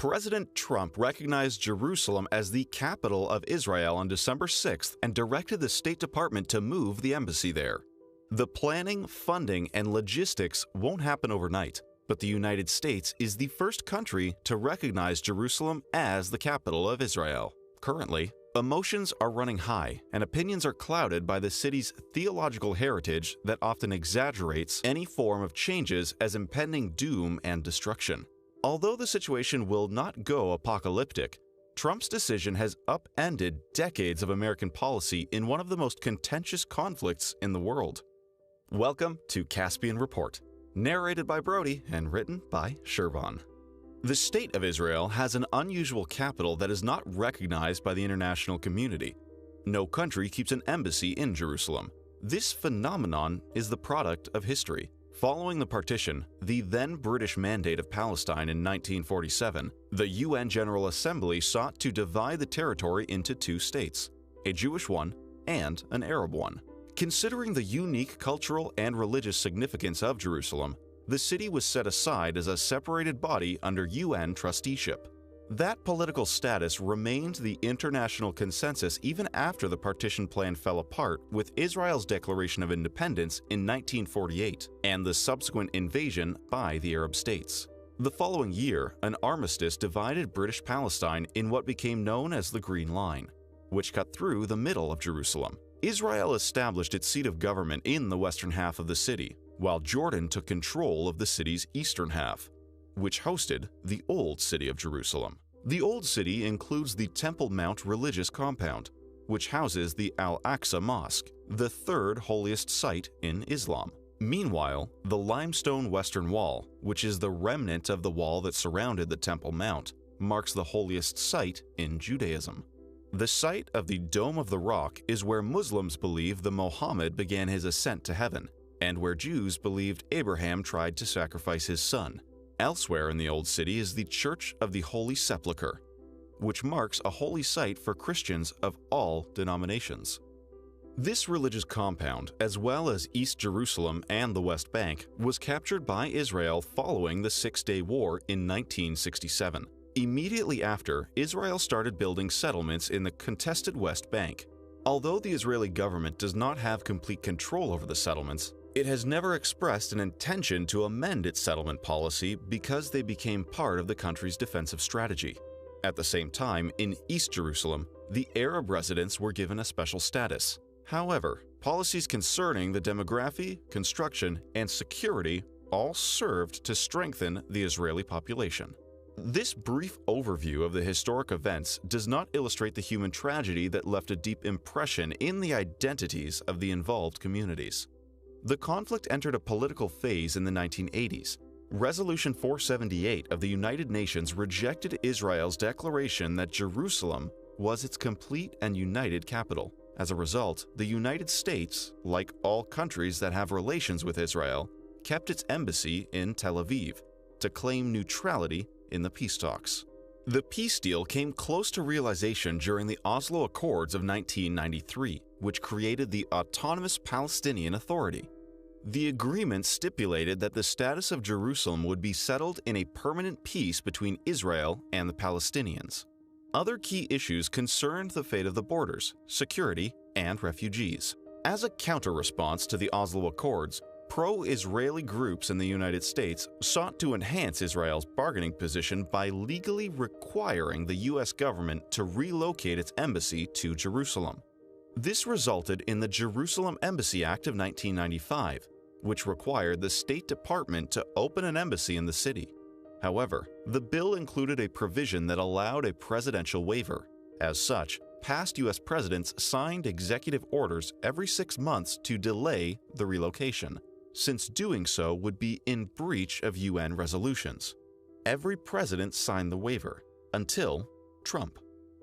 President Trump recognized Jerusalem as the capital of Israel on December 6th and directed the State Department to move the embassy there. The planning, funding, and logistics won't happen overnight, but the United States is the first country to recognize Jerusalem as the capital of Israel. Currently, emotions are running high, and opinions are clouded by the city's theological heritage that often exaggerates any form of changes as impending doom and destruction. Although the situation will not go apocalyptic, Trump's decision has upended decades of American policy in one of the most contentious conflicts in the world. Welcome to Caspian Report, narrated by Brody and written by Shervon. The State of Israel has an unusual capital that is not recognized by the international community. No country keeps an embassy in Jerusalem. This phenomenon is the product of history. Following the partition, the then British Mandate of Palestine in 1947, the UN General Assembly sought to divide the territory into two states, a Jewish one and an Arab one. Considering the unique cultural and religious significance of Jerusalem, the city was set aside as a separated body under UN trusteeship. That political status remained the international consensus even after the partition plan fell apart with Israel's declaration of independence in 1948 and the subsequent invasion by the Arab states. The following year, an armistice divided British Palestine in what became known as the Green Line, which cut through the middle of Jerusalem. Israel established its seat of government in the western half of the city, while Jordan took control of the city's eastern half, which hosted the Old City of Jerusalem. The Old City includes the Temple Mount religious compound, which houses the Al-Aqsa Mosque, the third holiest site in Islam. Meanwhile, the limestone Western Wall, which is the remnant of the wall that surrounded the Temple Mount, marks the holiest site in Judaism. The site of the Dome of the Rock is where Muslims believe the Muhammad began his ascent to heaven, and where Jews believed Abraham tried to sacrifice his son. Elsewhere in the Old City is the Church of the Holy Sepulchre, which marks a holy site for Christians of all denominations. This religious compound, as well as East Jerusalem and the West Bank, was captured by Israel following the Six-Day War in 1967. Immediately after, Israel started building settlements in the contested West Bank. Although the Israeli government does not have complete control over the settlements, it has never expressed an intention to amend its settlement policy because they became part of the country's defensive strategy. At the same time, in East Jerusalem, the Arab residents were given a special status. However, policies concerning the demography, construction, and security all served to strengthen the Israeli population. This brief overview of the historic events does not illustrate the human tragedy that left a deep impression in the identities of the involved communities. The conflict entered a political phase in the 1980s. Resolution 478 of the United Nations rejected Israel's declaration that Jerusalem was its complete and united capital. As a result, the United States, like all countries that have relations with Israel, kept its embassy in Tel Aviv to claim neutrality in the peace talks. The peace deal came close to realization during the Oslo Accords of 1993, which created the Autonomous Palestinian Authority. The agreement stipulated that the status of Jerusalem would be settled in a permanent peace between Israel and the Palestinians. Other key issues concerned the fate of the borders, security, and refugees. As a counter-response to the Oslo Accords, pro-Israeli groups in the United States sought to enhance Israel's bargaining position by legally requiring the U.S. government to relocate its embassy to Jerusalem. This resulted in the Jerusalem Embassy Act of 1995, which required the State Department to open an embassy in the city. However, the bill included a provision that allowed a presidential waiver. As such, past U.S. presidents signed executive orders every 6 months to delay the relocation, since doing so would be in breach of UN resolutions. Every president signed the waiver, until Trump.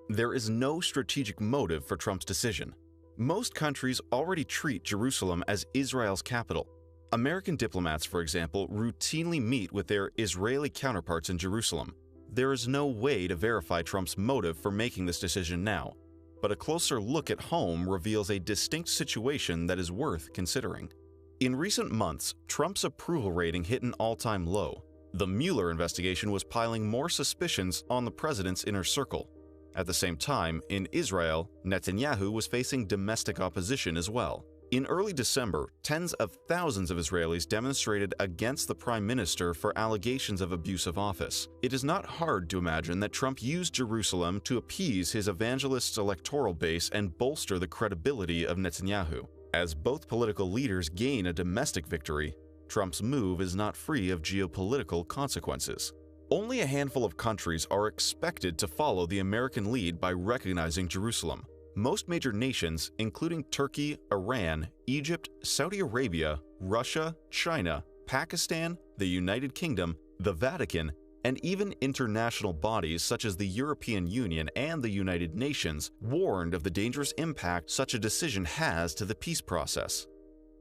There is no strategic motive for Trump's decision. Most countries already treat Jerusalem as Israel's capital. American diplomats, for example, routinely meet with their Israeli counterparts in Jerusalem. There is no way to verify Trump's motive for making this decision now, but a closer look at home reveals a distinct situation that is worth considering. In recent months, Trump's approval rating hit an all-time low. The Mueller investigation was piling more suspicions on the president's inner circle. At the same time, in Israel, Netanyahu was facing domestic opposition as well. In early December, tens of thousands of Israelis demonstrated against the prime minister for allegations of abuse of office. It is not hard to imagine that Trump used Jerusalem to appease his evangelist's electoral base and bolster the credibility of Netanyahu. As both political leaders gain a domestic victory, Trump's move is not free of geopolitical consequences. Only a handful of countries are expected to follow the American lead by recognizing Jerusalem. Most major nations, including Turkey, Iran, Egypt, Saudi Arabia, Russia, China, Pakistan, the United Kingdom, the Vatican, and even international bodies such as the European Union and the United Nations, warned of the dangerous impact such a decision has to the peace process.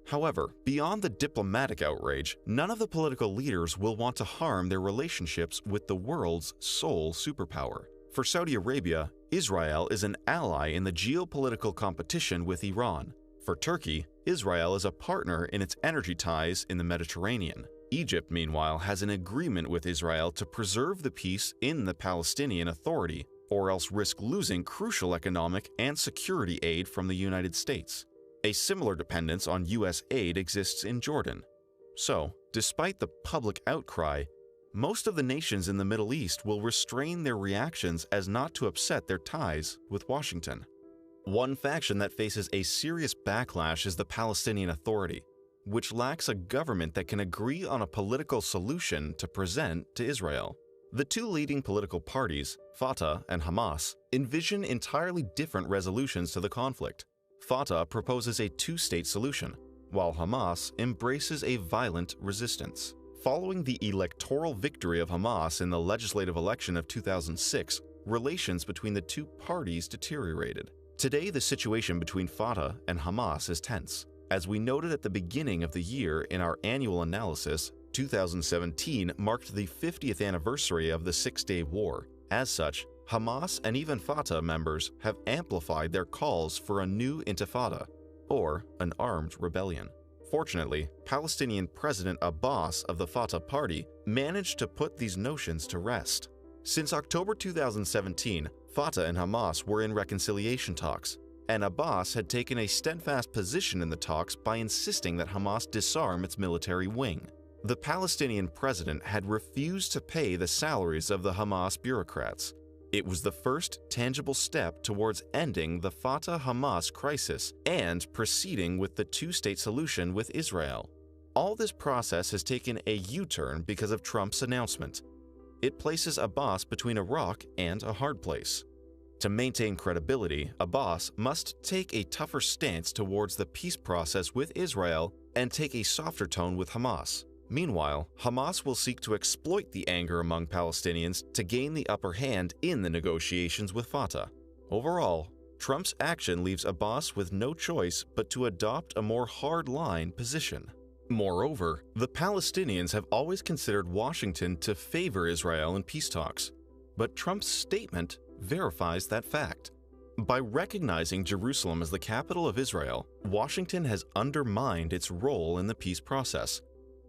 However, beyond the diplomatic outrage, none of the political leaders will want to harm their relationships with the world's sole superpower. For Saudi Arabia, Israel is an ally in the geopolitical competition with Iran. For Turkey, Israel is a partner in its energy ties in the Mediterranean. Egypt, meanwhile, has an agreement with Israel to preserve the peace in the Palestinian Authority, or else risk losing crucial economic and security aid from the United States. A similar dependence on U.S. aid exists in Jordan. So, despite the public outcry, most of the nations in the Middle East will restrain their reactions as not to upset their ties with Washington. One faction that faces a serious backlash is the Palestinian Authority, which lacks a government that can agree on a political solution to present to Israel. The two leading political parties, Fatah and Hamas, envision entirely different resolutions to the conflict. Fatah proposes a two-state solution, while Hamas embraces a violent resistance. Following the electoral victory of Hamas in the legislative election of 2006, relations between the two parties deteriorated. Today, the situation between Fatah and Hamas is tense. As we noted at the beginning of the year in our annual analysis, 2017 marked the 50th anniversary of the Six-Day War. As such, Hamas and even Fatah members have amplified their calls for a new intifada, or an armed rebellion. Fortunately, Palestinian President Abbas of the Fatah party managed to put these notions to rest. Since October 2017, Fatah and Hamas were in reconciliation talks, and Abbas had taken a steadfast position in the talks by insisting that Hamas disarm its military wing. The Palestinian president had refused to pay the salaries of the Hamas bureaucrats. It was the first tangible step towards ending the Fatah-Hamas crisis and proceeding with the two-state solution with Israel. All this process has taken a U-turn because of Trump's announcement. It places Abbas between a rock and a hard place. To maintain credibility, Abbas must take a tougher stance towards the peace process with Israel and take a softer tone with Hamas. Meanwhile, Hamas will seek to exploit the anger among Palestinians to gain the upper hand in the negotiations with Fatah. Overall, Trump's action leaves Abbas with no choice but to adopt a more hard-line position. Moreover, the Palestinians have always considered Washington to favor Israel in peace talks, but Trump's statement verifies that fact. By recognizing Jerusalem as the capital of Israel, Washington has undermined its role in the peace process.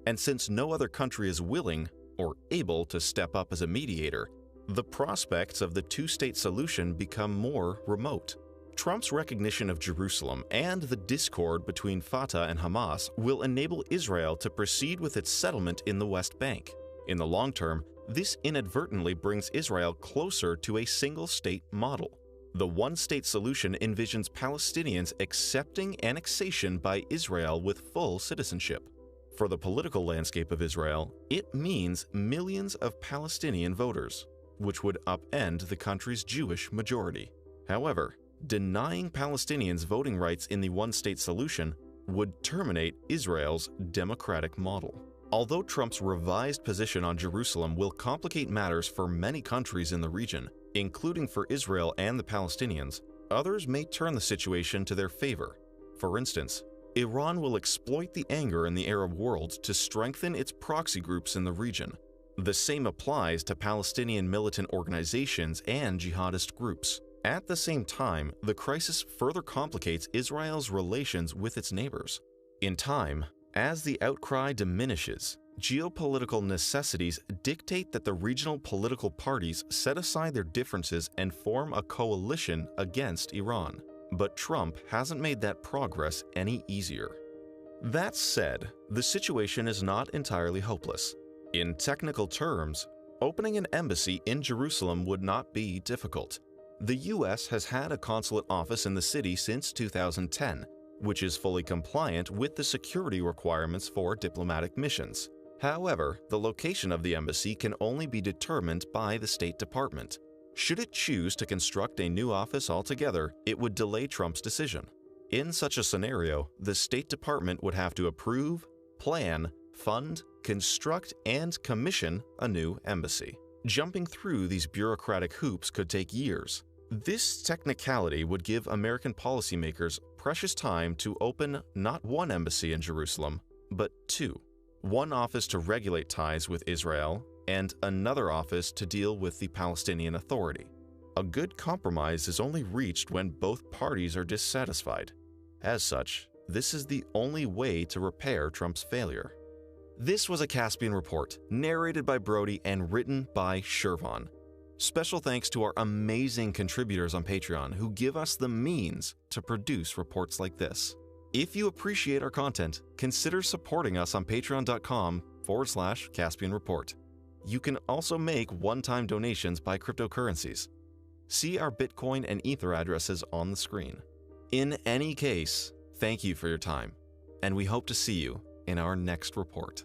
And since no other country is willing or able to step up as a mediator, the prospects of the two-state solution become more remote. Trump's recognition of Jerusalem and the discord between Fatah and Hamas will enable Israel to proceed with its settlement in the West Bank. In the long term, this inadvertently brings Israel closer to a single-state model. The one-state solution envisions Palestinians accepting annexation by Israel with full citizenship. For the political landscape of Israel, it means millions of Palestinian voters, which would upend the country's Jewish majority. However, denying Palestinians voting rights in the one-state solution would terminate Israel's democratic model. Although Trump's revised position on Jerusalem will complicate matters for many countries in the region, including for Israel and the Palestinians, others may turn the situation to their favor. For instance, Iran will exploit the anger in the Arab world to strengthen its proxy groups in the region. The same applies to Palestinian militant organizations and jihadist groups. At the same time, the crisis further complicates Israel's relations with its neighbors. In time, as the outcry diminishes, Geopolitical necessities dictate that the regional political parties set aside their differences and form a coalition against Iran. But Trump hasn't made that progress any easier. That said, the situation is not entirely hopeless. In technical terms, opening an embassy in Jerusalem would not be difficult. The U.S. has had a consulate office in the city since 2010, which is fully compliant with the security requirements for diplomatic missions. However, the location of the embassy can only be determined by the State Department. Should it choose to construct a new office altogether, it would delay Trump's decision. In such a scenario, the State Department would have to approve, plan, fund, construct, and commission a new embassy. Jumping through these bureaucratic hoops could take years. This technicality would give American policymakers precious time to open not one embassy in Jerusalem, but two. One office to regulate ties with Israel, and another office to deal with the Palestinian Authority. A good compromise is only reached when both parties are dissatisfied. As such, this is the only way to repair Trump's failure. This was a Caspian Report, narrated by Brody and written by Shervon. Special thanks to our amazing contributors on Patreon who give us the means to produce reports like this. If you appreciate our content, consider supporting us on patreon.com/Caspian Report. You can also make one-time donations by cryptocurrencies. See our Bitcoin and Ether addresses on the screen. In any case, thank you for your time, and we hope to see you in our next report.